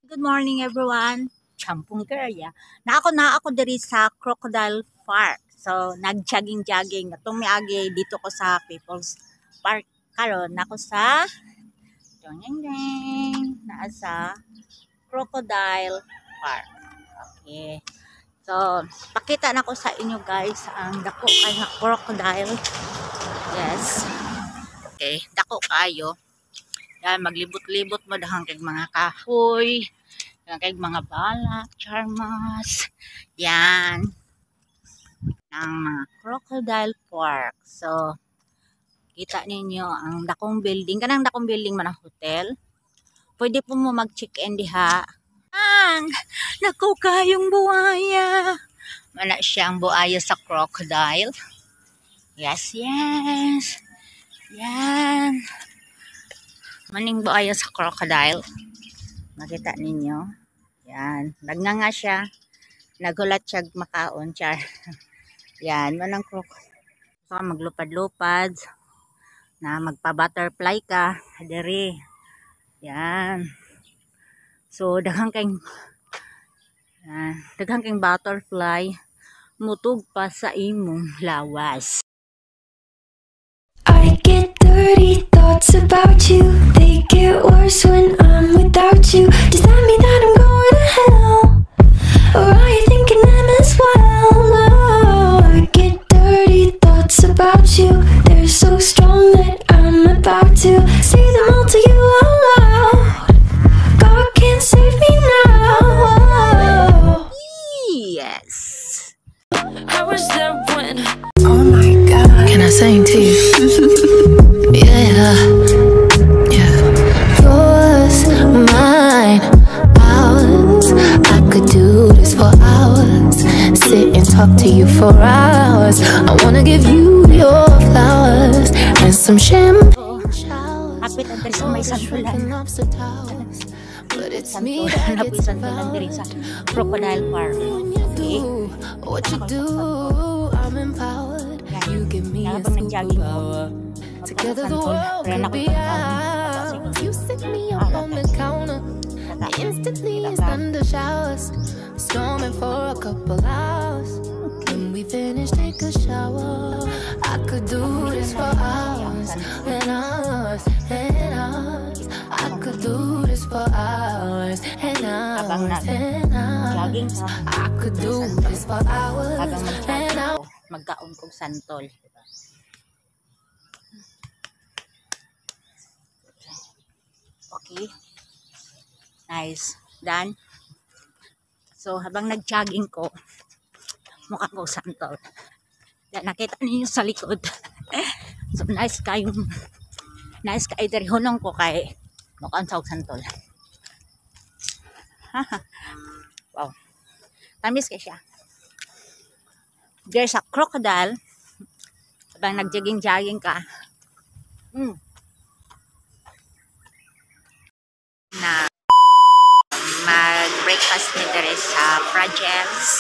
Good morning everyone. Champong Kerya. Na ako diri sa Crocodile Park. So nag-jogging. Atong miagi dito ko sa People's Park karon nako sa naa sa Crocodile Park. Okay. So pakita nako sa inyo guys ang dako kay nga crocodile. Yes. Okay, dako kayo. Yan, maglibot-libot mo dahang kay mga kahoy, kay mga balak, charmas. Yan. Ang mga Crocodile Park. So, kita ninyo ang dakong building. Kanang dakong building man ang hotel. Pwede po mo mag-check-in diha. Naku kayong buhaya. Mana siyang buhaya sa crocodile. Yes. Yan. Maning buhaya sa crocodile. Makita ninyo. Yan. Nagnganga siya. Nagulat siya makaon. Char. Yan. Manang crocodile. So, maglupad-lupad. Na magpa-butterfly ka. Dere. Yan. So, daghang kang butterfly. Mutug pa sa imong lawas. I get dirty thoughts about you. They get worse when I'm without you. Does that mean that I'm going to hell? Or are you thinking them as well? Oh, I get dirty thoughts about you. They're so strong that I'm about to say them all to you out loud. God can't save me now. Yes. I was there when. Oh my God. Can I sing to you? Yeah. Yours, mine, ours. I could do this for hours. Sit and talk to you for hours. I wanna give you your flowers and some champagne showers. Hapit ang sa may santulan. But it's me Santulan. that Hapit gets santulan diri sa Crocodile Park. Okay. what you do, I'm empowered. You give me a Habang nag-jogging superpower. Together the world Kaya could be ours. You sit me up on the counter. Instantly it's thunder showers. Storming for a couple hours. When we finish, take a shower. I could do this for hours and hours and hours. I could do this for hours and hours and hours. Jogging sa I could do this for hours habang and mag-jogging hours. ko, magkaon kong santol. Okay. Nice. Done. So, habang nag-jogging ko, mukha ko santol. Yan, nakita niyo sa likod. So, nice kayo dari hunong ko kay mukhang sa santol. Wow. Tamis kaya siya. There's a crocodile. Habang nag-jogging ka. Na mag-breakfast ni Dere sa Fragels.